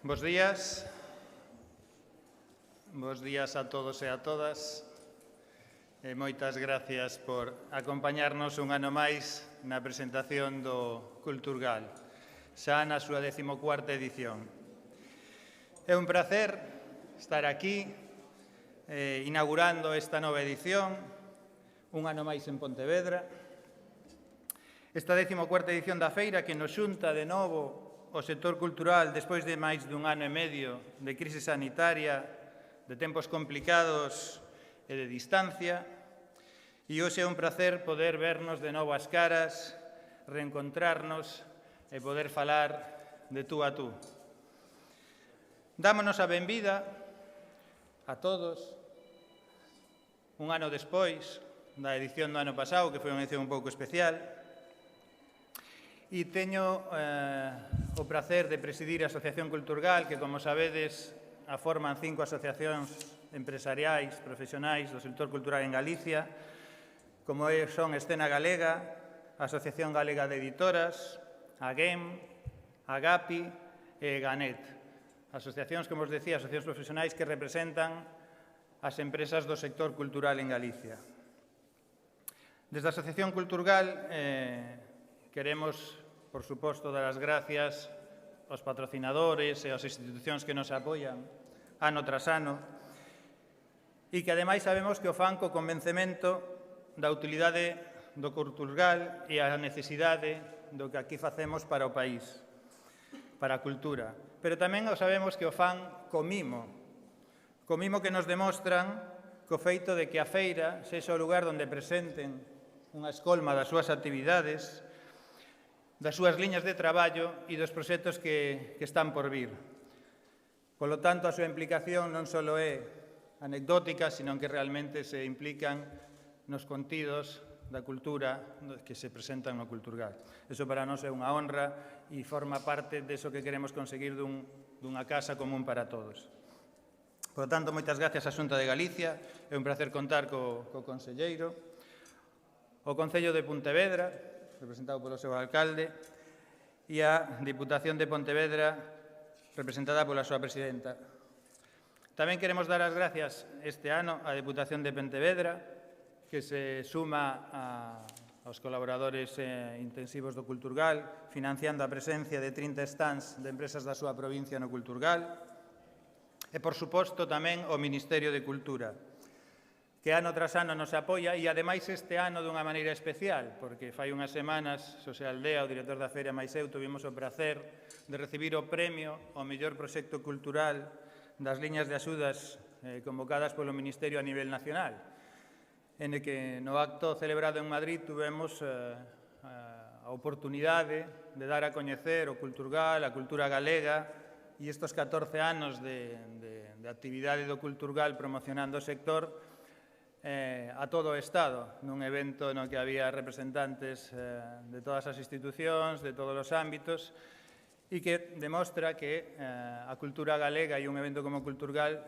Bos días a todos e a todas. Moitas gracias por acompañarnos un ano máis na presentación do Culturgal, xa na súa 14ª edición. É un prazer estar aquí inaugurando esta nova edición, un ano máis en Pontevedra. Esta 14ª edición da feira que nos xunta de novo o sector cultural despois de máis dun ano e medio de crise sanitaria, de tempos complicados e de distancia. E hoxe é un prazer poder vernos de novo as caras, reencontrarnos e poder falar de tú a tú. Dámonos a benvida a todos un ano despois da edición do ano pasado, que foi unha edición un pouco especial. E teño o prazer de presidir a Asociación Culturgal, que, como sabedes, a forman 5 asociacións empresariais, profesionais do sector cultural en Galicia, como son Escena Galega, a Asociación Galega de Editoras, a GEM, a GAPI e GANET. Asociacións, como os decía, asociacións profesionais que representan as empresas do sector cultural en Galicia. Desde a Asociación Culturgal queremos, por suposto, dar as gracias aos patrocinadores e ás institucións que nos apoian ano tras ano e que, ademais, sabemos que o fan co convencemento da utilidade do Culturgal e a necesidade do que aquí facemos para o país, para a cultura. Pero tamén sabemos que o fan co mimo que nos demostran co feito de que a feira sexa o lugar onde presenten unha escolma das súas actividades, das súas liñas de traballo e dos proxectos que están por vir. Polo tanto, a súa implicación non só é anecdótica, sino que realmente se implican nos contidos da cultura que se presentan no Culturgal. Eso para nós é unha honra e forma parte deso que queremos conseguir dunha casa común para todos. Por tanto, moitas gracias á Xunta de Galicia. É un placer contar co conselleiro, o Concello de Pontevedra, representado polo seu alcalde, e a Diputación de Pontevedra, representada pola súa presidenta. Tamén queremos dar as gracias este ano á Diputación de Pontevedra, que se suma aos colaboradores intensivos do Culturgal, financiando a presencia de 30 stands de empresas da súa provincia no Culturgal, e, por suposto, tamén o Ministerio de Cultura, que ano tras ano nos apoia e, ademais, este ano dunha maneira especial, porque fai unhas semanas Xosé Aldea, o director da Feira, máis eu, tuvimos o prazer de recibir o premio ao mellor proxecto cultural das liñas de axudas convocadas polo Ministerio a nivel nacional, en que no acto celebrado en Madrid tuvemos a oportunidade de dar a coñecer o Culturgal, a cultura galega, e estes 14 anos de actividade do Culturgal promocionando o sector a todo o Estado, nun evento no que había representantes de todas as institucións, de todos os ámbitos, e que demostra que a cultura galega e un evento como o Culturgal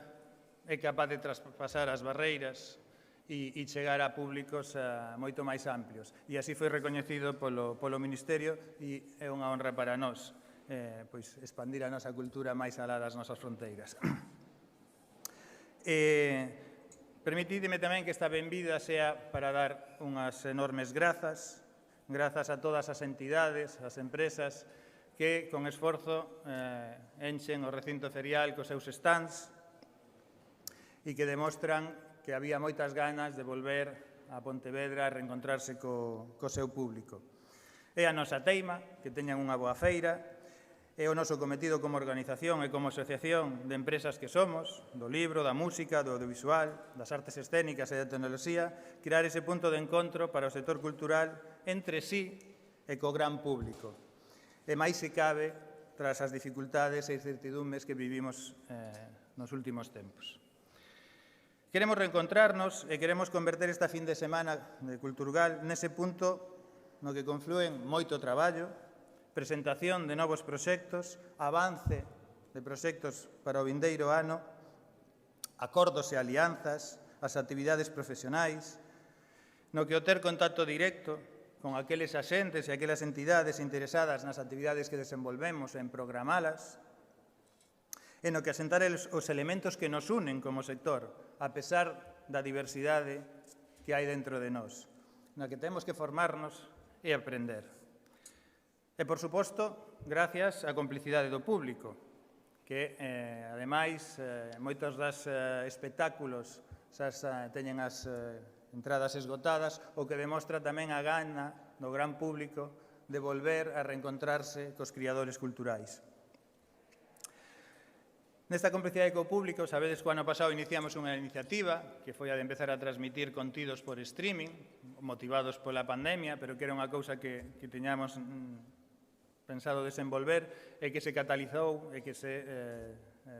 é capaz de traspasar as barreiras e chegar a públicos moito máis amplios. E así foi recoñecido polo Ministerio e é unha honra para nós pois expandir a nosa cultura máis alá das nosas fronteiras. Permitidme tamén que esta benvida sea para dar unhas enormes grazas a todas as entidades, as empresas que con esforzo enchen o recinto ferial cos seus stands e que demostran que había moitas ganas de volver a Pontevedra a reencontrarse co seu público. É a nosa teima que teñan unha boa feira. É o noso cometido como organización e como asociación de empresas que somos, do libro, da música, do audiovisual, das artes escénicas e da tecnoloxía, crear ese punto de encontro para o sector cultural entre sí e co gran público. E máis se cabe tras as dificultades e incertidumbres que vivimos nos últimos tempos. Queremos reencontrarnos e queremos converter esta fin de semana de Culturgal nese punto no que conflúen moito traballo, presentación de novos proxectos, avance de proxectos para o vindeiro ano, acordos e alianzas, as actividades profesionais, no que o ter contacto directo con aqueles axentes e aquelas entidades interesadas nas actividades que desenvolvemos en programalas, e no que asentar os elementos que nos unen como sector, a pesar da diversidade que hai dentro de nós, na que temos que formarnos e aprender. E, por suposto, gracias á complicidade do público, que, ademais, moitos dos espectáculos teñen as entradas esgotadas, o que demostra tamén a gana do gran público de volver a reencontrarse cos criadores culturais. Nesta complicidade co público, sabedes que o ano pasado iniciamos unha iniciativa que foi a de empezar a transmitir contidos por streaming, motivados pola pandemia, pero que era unha cousa que tiñamos pensado desenvolver e que se catalizou e que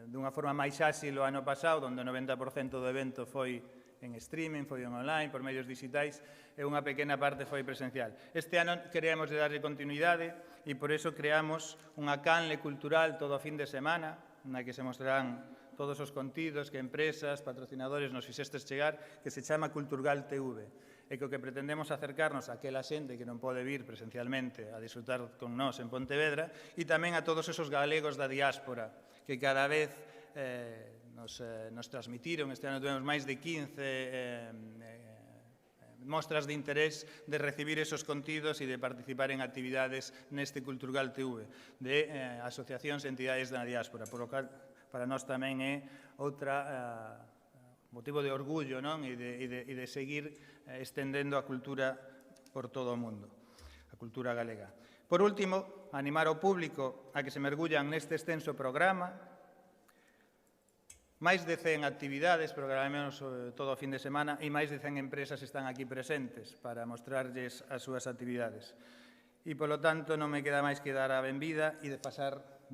dunha forma máis áxil o ano pasado, onde o 90% do evento foi en streaming, foi en online, por medios digitais, e unha pequena parte foi presencial. Este ano queremos de darlle continuidade e por iso creamos unha canle cultural todo o fin de semana, na que se mostrarán todos os contidos que empresas, patrocinadores nos fixestes chegar, que se chama Culturgal TV, e que o que pretendemos acercarnos a aquela xente que non pode vir presencialmente a disfrutar con nós en Pontevedra e tamén a todos esos galegos da diáspora que cada vez nos transmitiron. Este ano tuvemos máis de 15 mostras de interés de recibir esos contidos e de participar en actividades neste Culturgal TV de asociacións e entidades da diáspora, por lo cal para nós tamén é outra motivo de orgullo, non? E de seguir estendendo a cultura por todo o mundo, a cultura galega. Por último, animar ao público a que se mergullan neste extenso programa. Máis de 100 actividades, programamos todo o fin de semana, e máis de 100 empresas están aquí presentes para mostrarlles as súas actividades. E, polo tanto, non me queda máis que dar a benvida e de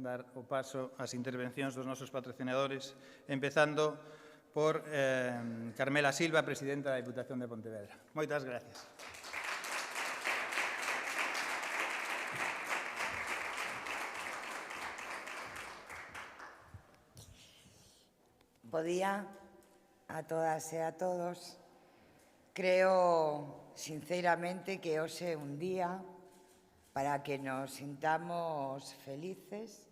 dar o paso ás intervencións dos nosos patrocinadores, empezando por Carmela Silva, presidenta da Diputación de Pontevedra. Moitas gracias. Bo día a todas e a todos. Creo, sinceramente, que hoxe é un día para que nos sintamos felices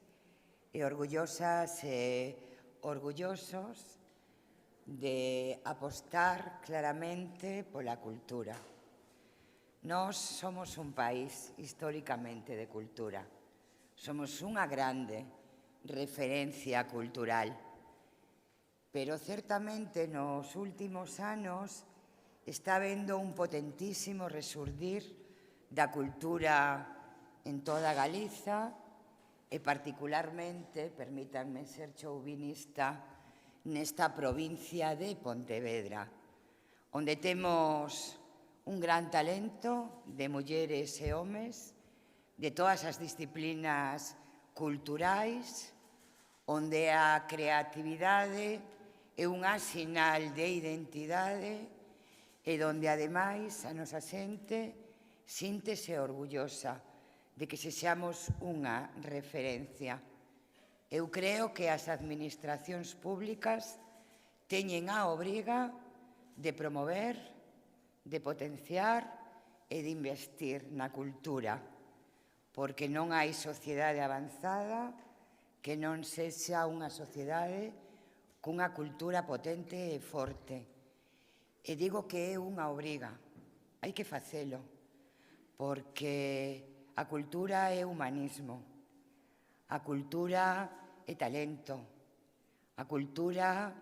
e orgullosas e orgullosos de apostar claramente pola cultura. Nós somos un país históricamente de cultura. Somos unha grande referencia cultural. Pero certamente nos últimos anos está habendo un potentísimo resurdir da cultura en toda Galiza e particularmente, permítanme ser chauvinista, nesta provincia de Pontevedra, onde temos un gran talento de mulleres e homes de todas as disciplinas culturais, onde a creatividade é unha sinal de identidade e onde, ademais, a nosa xente síntese orgullosa de que sexamos unha referencia. Eu creo que as administracións públicas teñen a obriga de promover, de potenciar e de investir na cultura, porque non hai sociedade avanzada que non sexa unha sociedade cunha cultura potente e forte. E digo que é unha obriga, hai que facelo, porque a cultura é humanismo, a cultura é talento, a cultura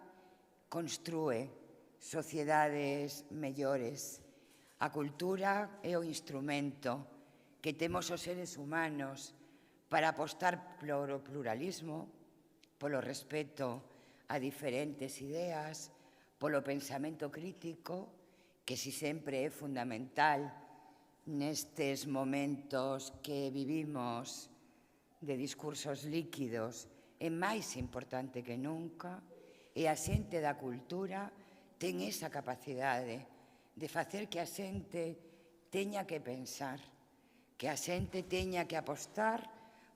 constrúe sociedades mellores, a cultura é o instrumento que temos os seres humanos para apostar polo pluralismo, polo respeto a diferentes ideas, polo pensamento crítico, que si sempre é fundamental nestes momentos que vivimos de discursos líquidos, é máis importante que nunca, e a xente da cultura ten esa capacidade de facer que a xente teña que pensar, que a xente teña que apostar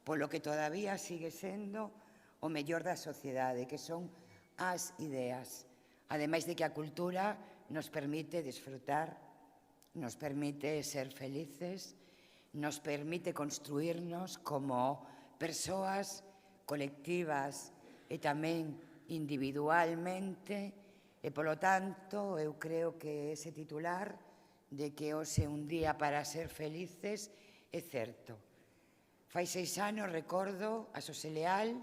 polo que todavía sigue sendo o mellor da sociedade, que son as ideas. Ademais de que a cultura nos permite disfrutar, nos permite ser felices, nos permite construirnos como persoas colectivas e tamén individualmente, e, polo tanto, eu creo que ese titular de que hoxe un día para ser felices é certo. Fai 6 anos, recordo, a Xosé Leal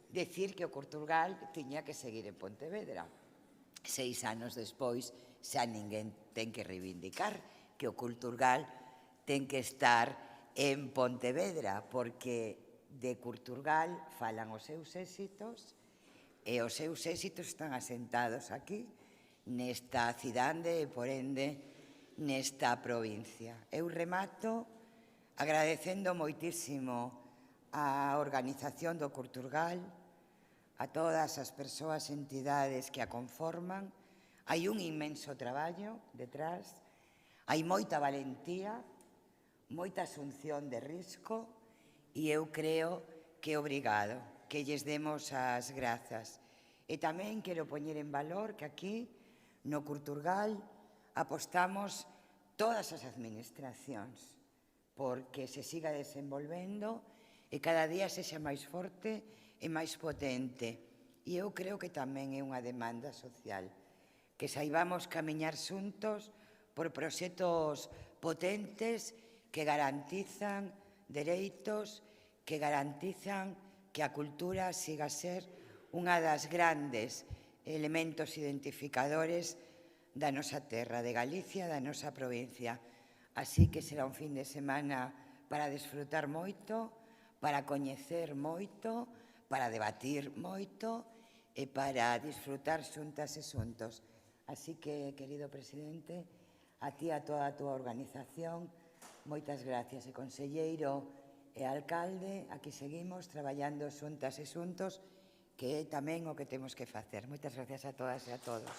decir que o Culturgal tiña que seguir en Pontevedra. 6 anos despois, xa ninguén ten que reivindicar que o Culturgal ten que estar en Pontevedra, porque de Culturgal falan os seus éxitos, e os seus éxitos están asentados aquí, nesta cidade e, por ende, nesta provincia. Eu remato agradecendo moitísimo a organización do Culturgal, a todas as persoas e entidades que a conforman. Hai un inmenso traballo detrás, hai moita valentía, moita asunción de risco, e eu creo que é obrigado que lles demos as grazas. E tamén quero poñer en valor que aquí, no Culturgal, apostamos todas as administracións porque se siga desenvolvendo e cada día sexa máis forte e máis potente. E eu creo que tamén é unha demanda social, que saibamos camiñar xuntos por proxectos potentes que garantizan dereitos, que garantizan que a cultura siga a ser unha das grandes elementos identificadores da nosa terra, de Galicia, da nosa provincia. Así que será un fin de semana para desfrutar moito, para coñecer moito, para debatir moito e para disfrutar xuntas e xuntos. Así que, querido presidente, a ti e a toda a túa organización, moitas gracias. E conselleiro e alcalde, aquí seguimos traballando xuntas e xuntos, que é tamén o que temos que facer. Moitas gracias a todas e a todos.